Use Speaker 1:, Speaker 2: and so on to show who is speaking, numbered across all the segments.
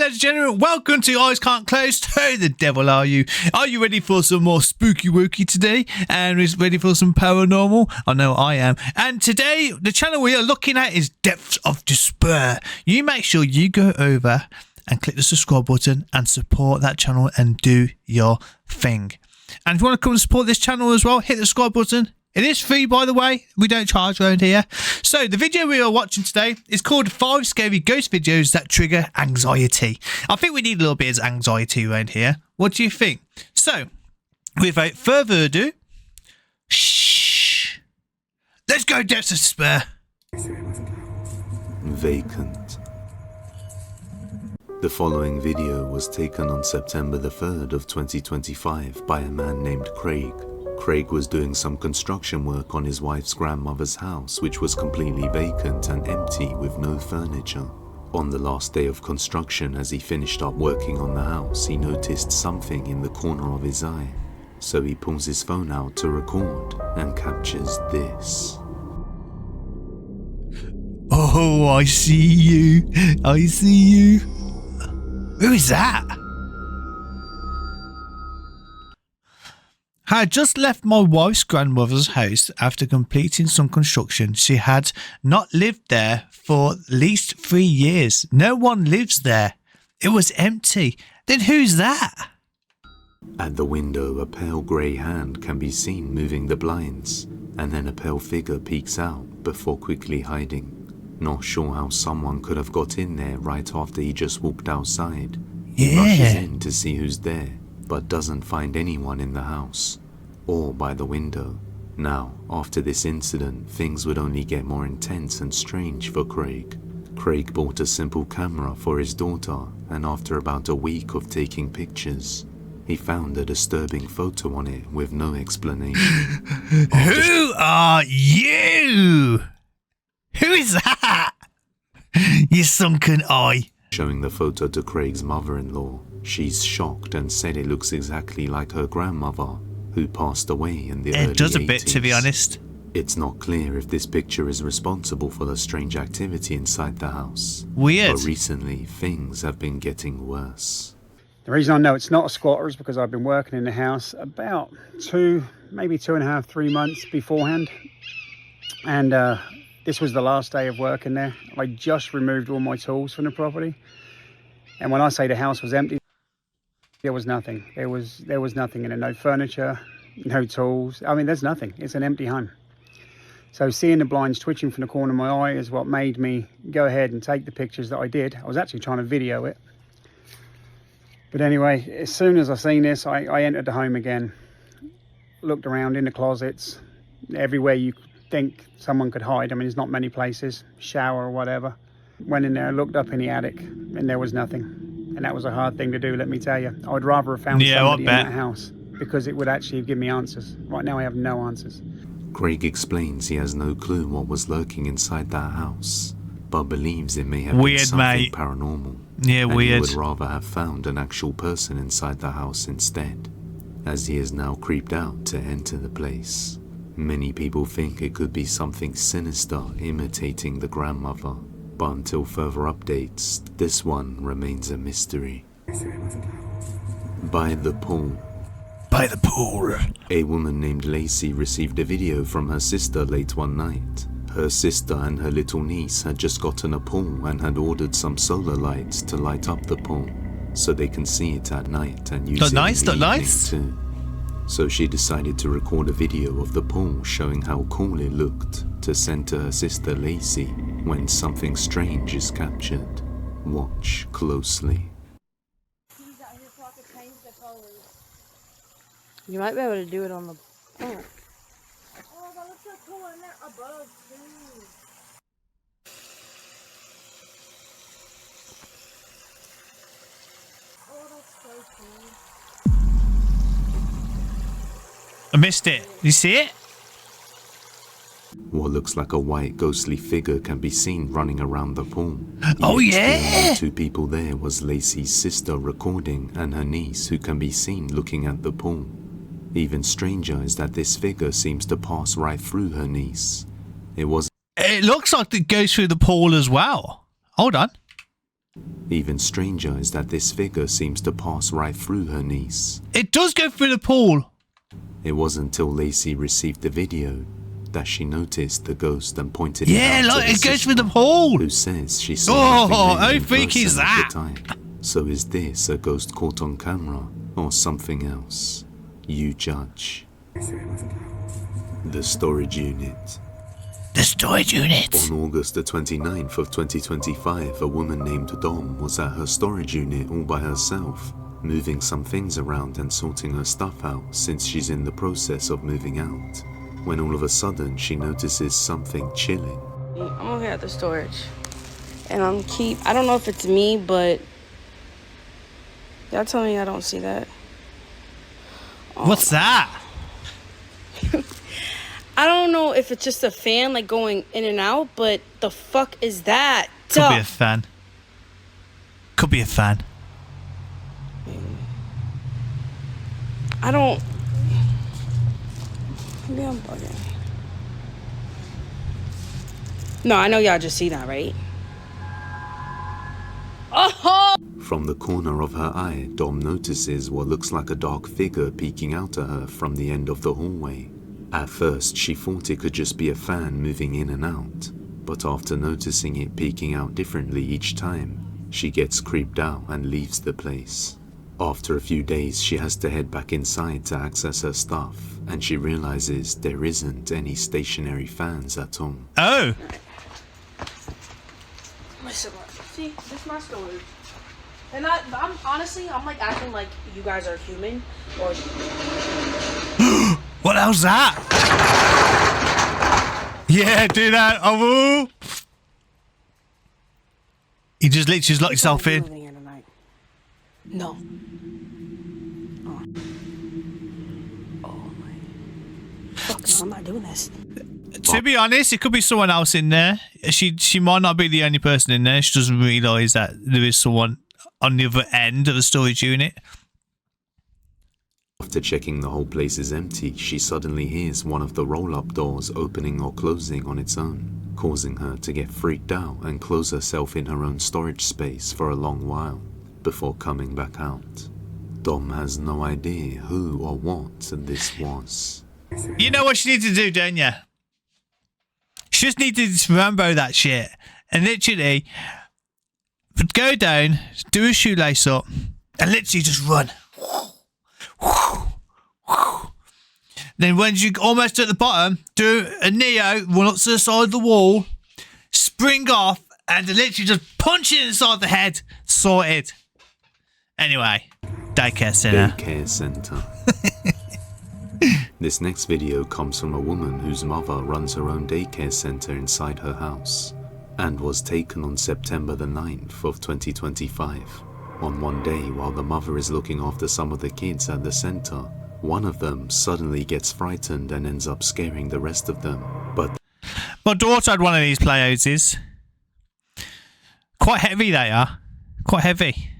Speaker 1: ladies and gentlemen, welcome to Eyes Can't Close. Who the devil are you? Are you ready for some more spooky wooky today? And is ready for some paranormal? I know I am. And today, the channel we are looking at is Depths of Despair. You make sure you go over and click the subscribe button and support that channel and do your thing. And if you want to come and support this channel as well, hit the subscribe button. It is free, by the way. We don't charge around here. So the video we are watching today is called 5 Scary Ghost Videos That Trigger Anxiety. I think we need a little bit of anxiety around here. What do you think? So, without further ado, shh. Let's go Depths of Despair.
Speaker 2: Vacant. The following video was taken on September the 3rd of 2025 by a man named Craig. Craig was doing some construction work on his wife's grandmother's house, which was completely vacant and empty with no furniture. On the last day of construction, as he finished up working on the house, he noticed something in the corner of his eye. So he pulls his phone out to record and captures this.
Speaker 1: Oh, I see you. I see you. Who is that? I had just left my wife's grandmother's house after completing some construction. She had not lived there for at least 3 years. No one lives there. It was empty. Then who's that?
Speaker 2: At the window, a pale grey hand can be seen moving the blinds, and then a pale figure peeks out before quickly hiding. Not sure how someone could have got in there right after he just walked outside. He rushes in to see who's there, but doesn't find anyone in the house or by the window. Now, after this incident, things would only get more intense and strange for Craig. Craig bought a simple camera for his daughter, and after about a week of taking pictures, he found a disturbing photo on it with no explanation.
Speaker 1: Who are you? Who is that? You sunken eye.
Speaker 2: Showing the photo to Craig's mother-in-law, she's shocked and said it looks exactly like her grandmother, who passed away in the early 80s.
Speaker 1: It does a bit, to be honest.
Speaker 2: It's not clear if this picture is responsible for the strange activity inside the house.
Speaker 1: Weird.
Speaker 2: But recently, things have been getting worse.
Speaker 3: The reason I know it's not a squatter is because I've been working in the house about maybe 2.5, 3 months beforehand. And this was the last day of work in there. I just removed all my tools from the property. And when I say the house was empty, there was nothing. There was nothing in it. No furniture, no tools. I mean, there's nothing. It's an empty home. So seeing the blinds twitching from the corner of my eye is what made me go ahead and take the pictures that I did. I was actually trying to video it. But anyway, as soon as I seen this, I entered the home again. Looked around in the closets, everywhere you think someone could hide. I mean, there's not many places, shower or whatever. Went in there, looked up in the attic, and there was nothing. And that was a hard thing to do, let me tell you. I would rather have found somebody in that house, because it would actually give me answers. Right now I have no answers.
Speaker 2: Craig explains he has no clue what was lurking inside that house, but believes it may have been something paranormal.
Speaker 1: Yeah,
Speaker 2: and
Speaker 1: weird.
Speaker 2: he would rather have found an actual person inside the house instead, as he is now creeped out to enter the place. Many people think it could be something sinister imitating the grandmother, but until further updates, this one remains a mystery. By the pool.
Speaker 1: By the pool.
Speaker 2: A woman named Lacey received a video from her sister late one night. Her sister and her little niece had just gotten a pool and had ordered some solar lights to light up the pool, so they can see it at night and use it in the evening too. So she decided to record a video of the pool showing how cool it looked to send to her sister Lacey when something strange is captured. Watch closely.
Speaker 4: You might be able to do it on the phone.
Speaker 5: Oh, that looks so cool, and they're above too. Oh, that's so cool.
Speaker 1: I missed it. You see it?
Speaker 2: What looks like a white ghostly figure can be seen running around the pool.
Speaker 1: Oh
Speaker 2: Yet
Speaker 1: yeah!
Speaker 2: The only 2 people there was Lacey's sister recording and her niece, who can be seen looking at the pool. Even stranger is that this figure seems to pass right through her niece. It looks like it goes through the pool as well. Hold on. Even stranger is that this figure seems to pass right through her niece.
Speaker 1: It does go through the pool.
Speaker 2: It wasn't until Lacey received the video that she noticed the ghost and pointed it out.
Speaker 1: Yeah,
Speaker 2: to
Speaker 1: like
Speaker 2: her
Speaker 1: it goes through
Speaker 2: sister,
Speaker 1: the pool.
Speaker 2: who says she saw nothing
Speaker 1: Oh,
Speaker 2: really
Speaker 1: how
Speaker 2: in
Speaker 1: freaky is
Speaker 2: person at
Speaker 1: that?
Speaker 2: the time. So is this a ghost caught on camera or something else? You judge. The storage unit.
Speaker 1: The storage unit.
Speaker 2: On August the 29th of 2025, a woman named Dom was at her storage unit all by herself, moving some things around and sorting her stuff out since she's in the process of moving out, when all of a sudden she notices something chilling.
Speaker 6: I'm over here at the storage, and I don't know if it's me, but y'all tell me I don't see that.
Speaker 1: What's that?
Speaker 6: I don't know if it's just a fan like going in and out, but the fuck is that?
Speaker 1: Could be a fan. Could be a fan.
Speaker 6: I don't. Maybe I'm bugging. No, I know y'all just see that, right? Oh!
Speaker 2: From the corner of her eye, Dom notices what looks like a dark figure peeking out at her from the end of the hallway. At first, she thought it could just be a fan moving in and out, but after noticing it peeking out differently each time, she gets creeped out and leaves the place. After a few days, she has to head back inside to access her stuff, and she realizes there isn't any stationary fans at all.
Speaker 1: Oh.
Speaker 6: Listen, see, this is my storage. And I'm honestly, I'm like acting like you guys are human, or...
Speaker 1: What the hell's that? Yeah, do that. Oh, woo. You just literally locked yourself in.
Speaker 6: No. Oh my. Fuck no, I'm not doing this.
Speaker 1: To be honest, it could be someone else in there. She might not be the only person in there. She doesn't realise that there is someone on the other end of the storage unit.
Speaker 2: After checking the whole place is empty, she suddenly hears one of the roll-up doors opening or closing on its own, causing her to get freaked out and close herself in her own storage space for a long while, before coming back out. Dom has no idea who or what this was.
Speaker 1: You know what she needs to do, don't you? She just needs to remember that shit. And literally, go down, do a shoelace up, and literally just run. Then when you're almost at the bottom, do a Neo, run up to the side of the wall, spring off, and literally just punch it inside the head. Sorted. Anyway, daycare center.
Speaker 2: Daycare center. This next video comes from a woman whose mother runs her own daycare center inside her house, and was taken on September the 9th of 2025. On one day, while the mother is looking after some of the kids at the center, one of them suddenly gets frightened and ends up scaring the rest of them. But
Speaker 1: my daughter had one of these playhouses. Quite heavy they are. Quite heavy.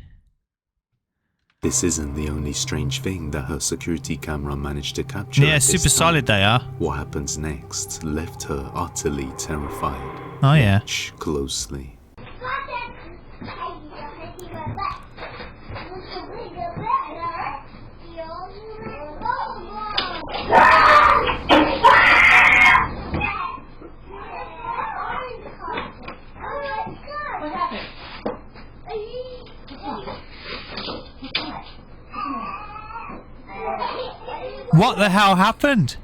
Speaker 2: this isn't the only strange thing that her security camera managed to capture.
Speaker 1: Yeah, super solid they are.
Speaker 2: What happens next left her utterly terrified.
Speaker 1: Oh yeah.
Speaker 2: Watch closely.
Speaker 1: What the hell happened?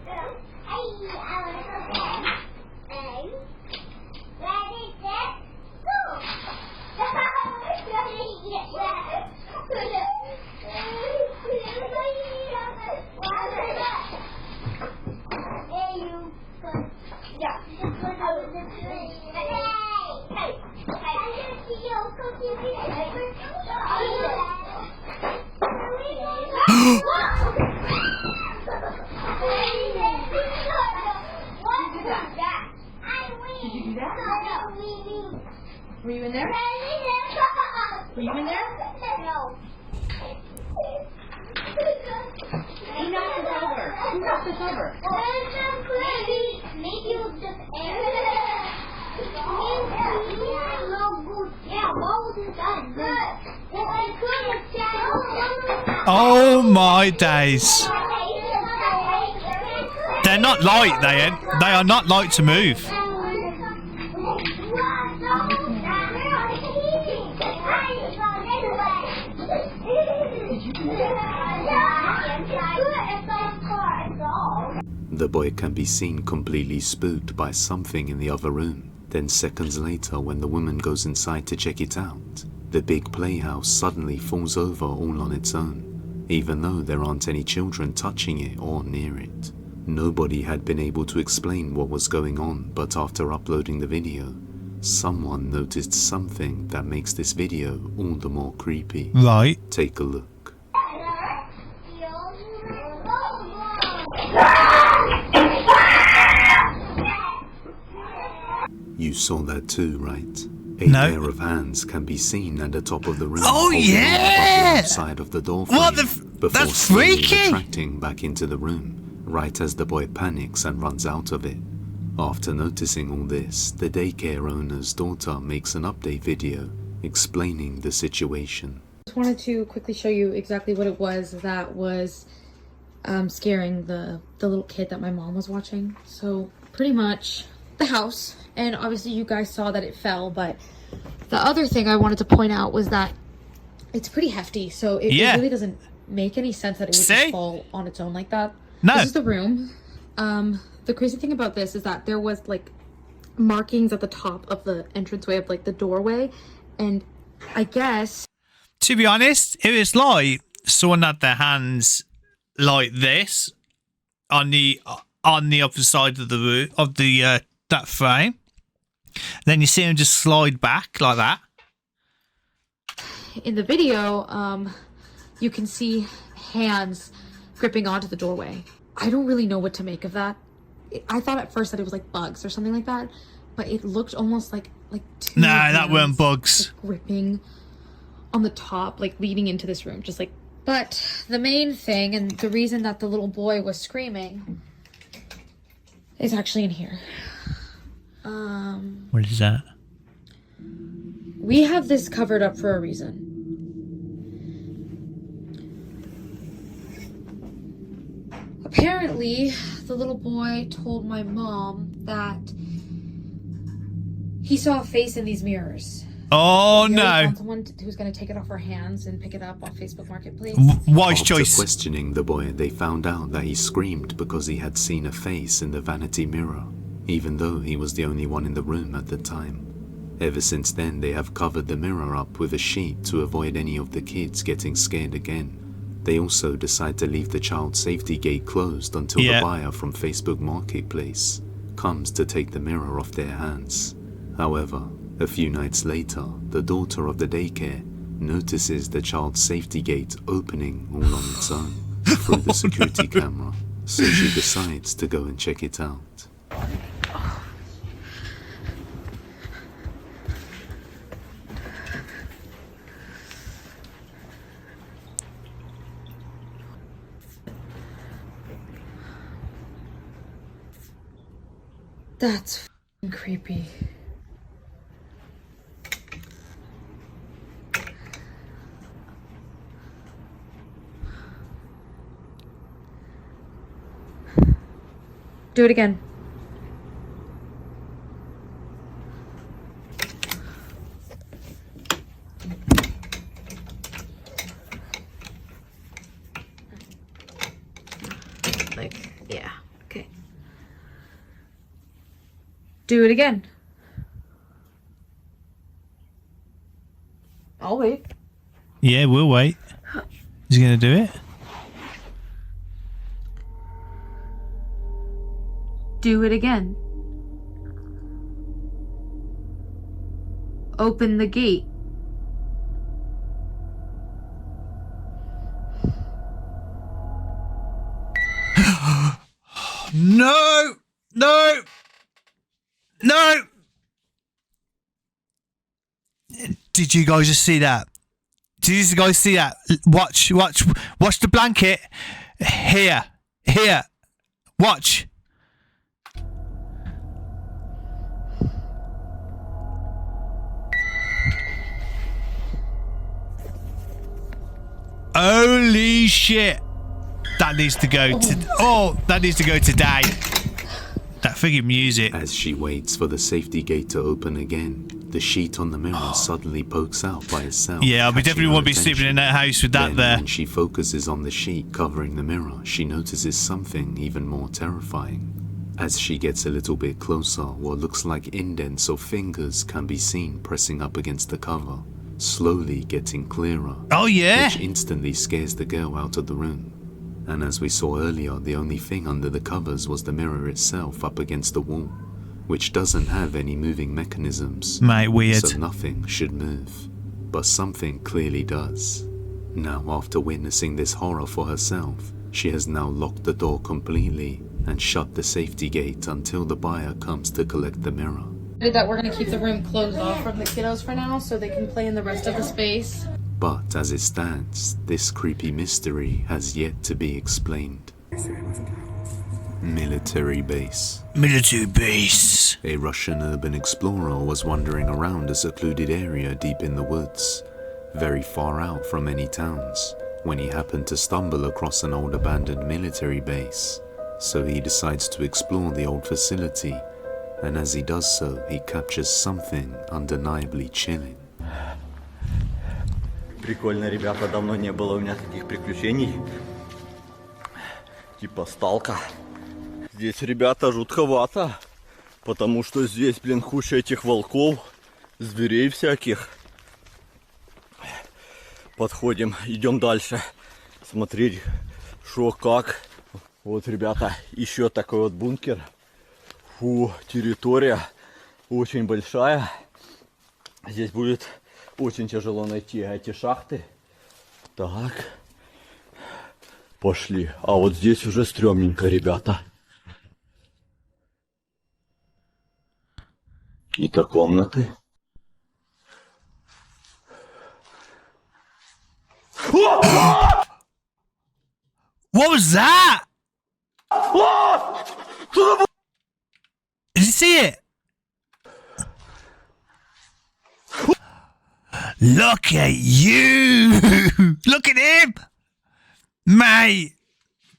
Speaker 5: Did you do that? Were you in there? Were you in there? No. Who knocked this over? Who knocked this over? Maybe it was just air.
Speaker 1: Oh my days. They're not light, they are not light to move.
Speaker 2: The boy can be seen completely spooked by something in the other room. Then seconds later, when the woman goes inside to check it out, the big playhouse suddenly falls over all on its own, even though there aren't any children touching it or near it. Nobody had been able to explain what was going on, but after uploading the video, someone noticed something that makes this video all the more creepy.
Speaker 1: Right.
Speaker 2: Take a look. You saw that too, right? A
Speaker 1: No.
Speaker 2: pair of hands can be seen at the top of the room.
Speaker 1: Oh,
Speaker 2: holding on
Speaker 1: yeah!
Speaker 2: above the outside of the door frame
Speaker 1: What the
Speaker 2: before
Speaker 1: that's
Speaker 2: slowly
Speaker 1: freaky!
Speaker 2: retracting back into the room, right as the boy panics and runs out of it. After noticing all this, the daycare owner's daughter makes an update video explaining the situation.
Speaker 7: Just wanted to quickly show you exactly what it was that was scaring the little kid that my mom was watching. So pretty much the house, and obviously you guys saw that it fell, but the other thing I wanted to point out was that it's pretty hefty, so it really doesn't make any sense that it would just fall on its own like that.
Speaker 1: No.
Speaker 7: This is the room. The crazy thing about this is that there was like markings at the top of the entranceway of like the doorway, and I guess,
Speaker 1: To be honest, if it's like someone had their hands like this on the upper side of the room of the that frame, then you see them just slide back like that.
Speaker 7: in the video, you can see hands gripping onto the doorway. I don't really know what to make of that. I thought at first that it was like bugs or something like that, but it looked almost like two
Speaker 1: No, that
Speaker 7: hands,
Speaker 1: weren't bugs.
Speaker 7: like, gripping on the top, like leading into this room, just like. But the main thing, and the reason that the little boy was screaming, is actually in here.
Speaker 1: What is that?
Speaker 7: We have this covered up for a reason. Apparently, the little boy told my mom that he saw a face in these mirrors.
Speaker 1: Oh
Speaker 7: He already
Speaker 1: no!
Speaker 7: found someone who's going to take it off our hands and pick it up off Facebook Marketplace.
Speaker 1: Wise
Speaker 2: After
Speaker 1: choice.
Speaker 2: questioning the boy, they found out that he screamed because he had seen a face in the vanity mirror, even though he was the only one in the room at the time. Ever since then, they have covered the mirror up with a sheet to avoid any of the kids getting scared again. They also decide to leave the child safety gate closed until the buyer from Facebook Marketplace comes to take the mirror off their hands. However, a few nights later, the daughter of the daycare notices the child's safety gate opening all on its own through the security camera, so she decides to go and check it out.
Speaker 7: That's f***ing creepy. Do it again. Like, yeah, okay. Do it again. I'll wait.
Speaker 1: Yeah, we'll wait. Is he going to do it?
Speaker 7: Do it again. Open the gate.
Speaker 1: No! No! No! Did you guys just see that? Did you guys see that? Watch the blanket. Here. Watch. Holy shit. That needs to go that needs to go today. That freaking music.
Speaker 2: As she waits for the safety gate to open again, the sheet on the mirror suddenly pokes out by itself.
Speaker 1: Yeah, I
Speaker 2: catching
Speaker 1: definitely
Speaker 2: her
Speaker 1: won't be
Speaker 2: attention.
Speaker 1: sleeping in that house with that
Speaker 2: Then,
Speaker 1: there.
Speaker 2: when she focuses on the sheet covering the mirror, she notices something even more terrifying. As she gets a little bit closer, what looks like indents or fingers can be seen pressing up against the cover, slowly getting clearer.
Speaker 1: Oh, yeah?
Speaker 2: Which instantly scares the girl out of the room. And as we saw earlier, the only thing under the covers was the mirror itself up against the wall, which doesn't have any moving mechanisms.
Speaker 1: Mate, weird.
Speaker 2: So nothing should move. But something clearly does. Now, after witnessing this horror for herself, she has now locked the door completely and shut the safety gate until the buyer comes to collect the mirror.
Speaker 7: That we're gonna keep the room closed off from the kiddos for now so they can play in the rest of the space.
Speaker 2: But as it stands, this creepy mystery has yet to be explained. Military base.
Speaker 1: Military base.
Speaker 2: A Russian urban explorer was wandering around a secluded area deep in the woods, very far out from any towns, when he happened to stumble across an old abandoned military base. So he decides to explore the old facility, and as he does so, he captures something undeniably chilling.
Speaker 8: Прикольно, ребята, давно не было у меня таких приключений. Типа сталка. Здесь, ребята, жутковато. Потому что здесь, блин, куча этих волков, зверей всяких. Подходим, идем дальше. Смотреть, шо, как. Вот, ребята, еще такой вот бункер. Фу, территория очень большая. Здесь будет очень тяжело найти эти шахты. Так. Пошли. А вот здесь уже стрёмненько, ребята. Какие-то комнаты.
Speaker 1: What was that? Did you see it? Look at you! Look at him! Mate!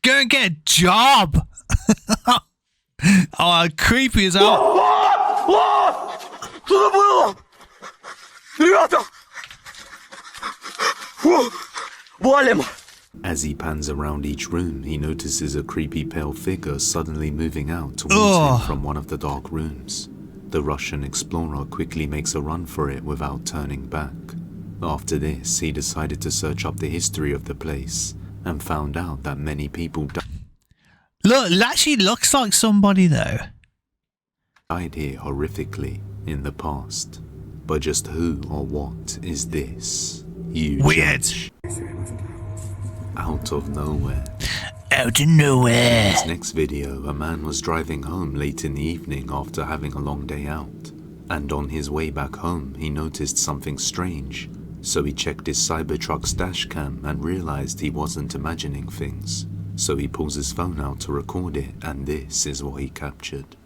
Speaker 1: Go and get a job! Oh, creepy as hell.
Speaker 8: Что это было? Ребята! Фу! Валим!
Speaker 2: As he pans around each room, he notices a creepy pale figure suddenly moving out towards
Speaker 1: Ugh.
Speaker 2: him from one of the dark rooms. The Russian explorer quickly makes a run for it without turning back. After this, he decided to search up the history of the place and found out that many people
Speaker 1: Look, it actually looks like somebody though.
Speaker 2: died here horrifically in the past. But just who or what is this? You
Speaker 1: Weird.
Speaker 2: judge. Out of nowhere.
Speaker 1: Out of nowhere.
Speaker 2: In his next video, a man was driving home late in the evening after having a long day out. And on his way back home, he noticed something strange. So he checked his Cybertruck's dash cam and realized he wasn't imagining things. So he pulls his phone out to record it, and this is what he captured.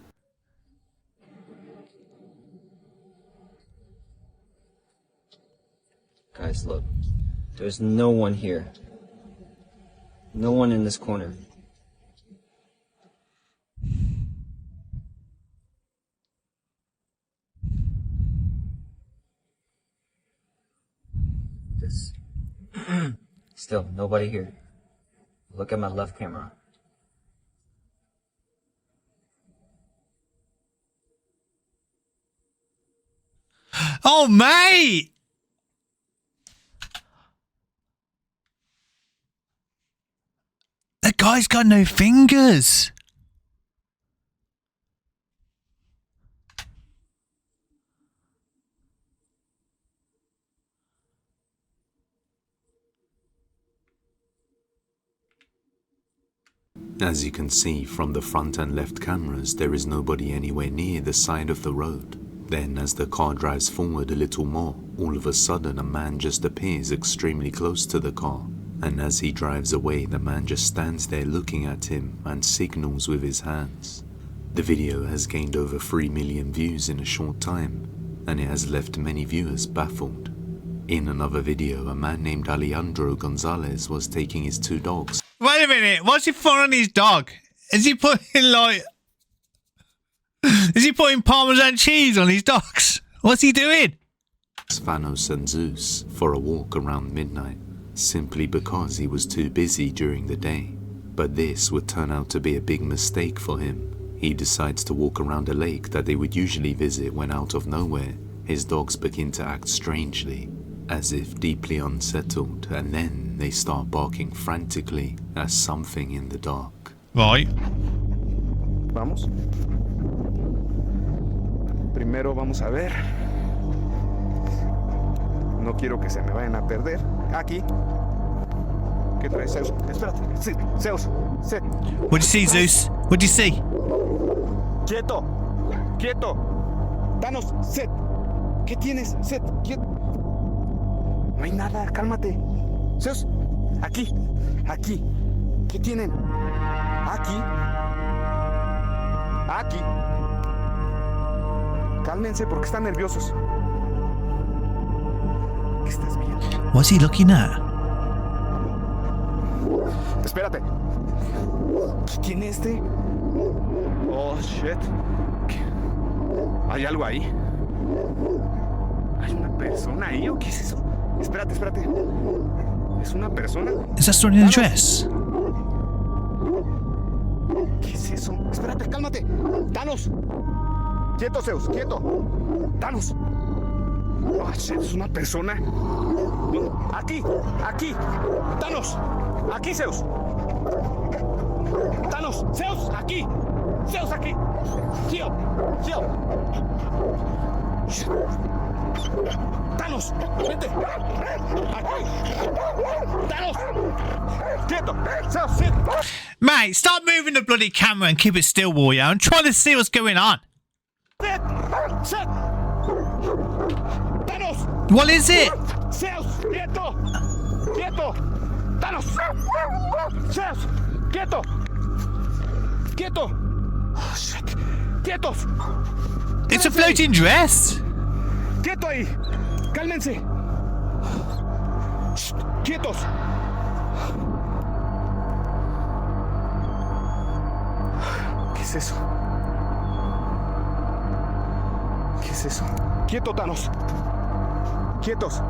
Speaker 9: Guys, look. There's no one here. No one in this corner. This. Still, nobody here. Look at my left camera.
Speaker 1: Oh, mate! The guy's got no fingers.
Speaker 2: As you can see from the front and left cameras, there is nobody anywhere near the side of the road. Then, as the car drives forward a little more, all of a sudden a man just appears extremely close to the car. And as he drives away, the man just stands there looking at him and signals with his hands. The video has gained over 3 million views in a short time, and it has left many viewers baffled. In another video, a man named Alejandro Gonzalez was taking his 2 dogs.
Speaker 1: Wait a minute. What's he putting on his dog? Is he putting like... Is he putting Parmesan cheese on his dogs? What's he doing?
Speaker 2: Spanos and Zeus for a walk around midnight, simply because he was too busy during the day. But this would turn out to be a big mistake for him. He decides to walk around a lake that they would usually visit when out of nowhere, his dogs begin to act strangely, as if deeply unsettled, and then they start barking frantically at something in the dark.
Speaker 1: Right.
Speaker 10: Vamos. Primero vamos a ver. No quiero que se me vayan a perder. Aquí. ¿Qué traes, Zeus? Espérate. Sí, Zeus. Sí.
Speaker 1: What do you see, Zeus? What do you see?
Speaker 10: Quieto. Quieto. Danos, Set. ¿Qué tienes, Set? Quieto. No hay nada, cálmate. Zeus, aquí. Aquí. ¿Qué tienen? Aquí. Aquí. Cálmense porque están nerviosos. ¿Qué estás viendo?
Speaker 1: What's he looking at?
Speaker 10: Espérate. ¿Qué tiene este? Oh, shit. ¿Qué? ¿Hay algo ahí? ¿Hay una persona ahí o qué es eso? Espérate, espérate. ¿Es una persona?
Speaker 1: Is that someone in a dress?
Speaker 10: ¿Qué es eso? Espérate, cálmate. Danos. Quieto, Zeus, quieto. Danos. Oh, shit, es una persona. Aquí, aquí. Danos. Aquí, Zeus. Danos. Zeus, aquí. Zeus, aquí. Tío, tío. Danos. Vente. Aquí. Danos. Quieto. Zeus, sit.
Speaker 1: Mate, stop moving the bloody camera and keep it still, warrior. I'm trying to see what's going on.
Speaker 10: Sit. Sit. Danos.
Speaker 1: What is it?
Speaker 10: Zeus, quieto. Quieto. Danos. Zeus, quieto. Quieto. Oh, shit. Quietos.
Speaker 1: It's a floating dress.
Speaker 10: Quieto ahí. Cálmense. Shh, quietos. ¿Qué es eso? ¿Qué es eso? Quieto, Thanos. Quietos.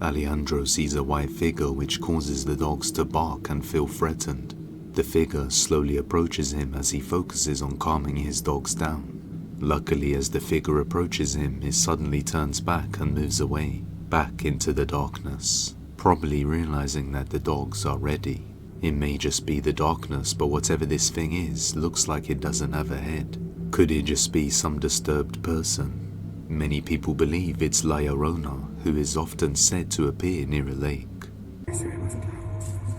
Speaker 2: Alejandro sees a white figure which causes the dogs to bark and feel threatened. The figure slowly approaches him as he focuses on calming his dogs down. Luckily, as the figure approaches him, it suddenly turns back and moves away, back into the darkness, probably realizing that the dogs are ready. It may just be the darkness, but whatever this thing is, looks like it doesn't have a head. Could it just be some disturbed person? Many people believe it's La Llorona, who is often said to appear near a lake.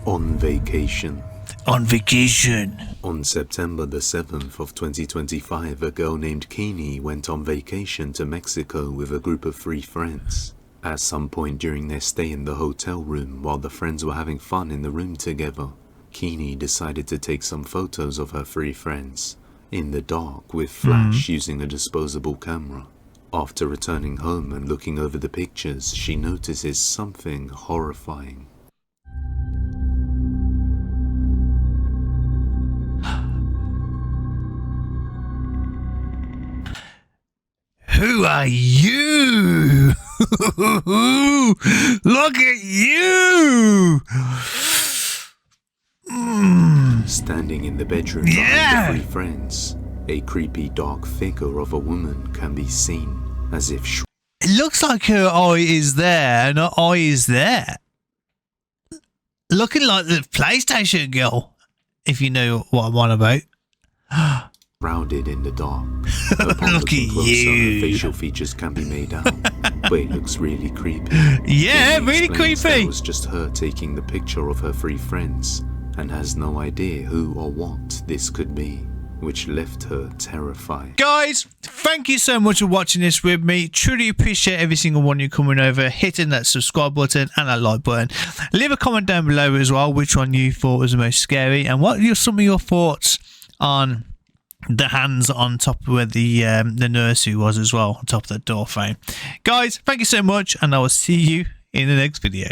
Speaker 2: On vacation.
Speaker 1: On vacation.
Speaker 2: On September the 7th of 2025, a girl named Kini went on vacation to Mexico with a group of 3 friends. At some point during their stay in the hotel room, while the friends were having fun in the room together, Kini decided to take some photos of her 3 friends, in the dark with flash using a disposable camera. After returning home and looking over the pictures, she notices something horrifying.
Speaker 1: Who are you? Look at you!
Speaker 2: Standing in the bedroom behind the 3 friends, a creepy dark figure of a woman can be seen, as if
Speaker 1: it looks like her eye is there and her eye is there. Looking like the PlayStation girl, if you know what I'm on about.
Speaker 2: shrouded in the dark. Upon
Speaker 1: Look
Speaker 2: looking
Speaker 1: at
Speaker 2: closer,
Speaker 1: you.
Speaker 2: her facial features can be made out, but it looks really creepy.
Speaker 1: Yeah,
Speaker 2: Jenny
Speaker 1: really
Speaker 2: explains
Speaker 1: creepy.
Speaker 2: That was just her taking the picture of her 3 friends, and has no idea who or what this could be, which left her terrified.
Speaker 1: Guys, thank you so much for watching this with me. Truly appreciate every single one of you coming over, hitting that subscribe button and that like button. Leave a comment down below as well, which one you thought was the most scary, and what are some of your thoughts on the hands on top of where the nursery was as well, on top of the door frame. Guys, thank you so much, and I will see you in the next video.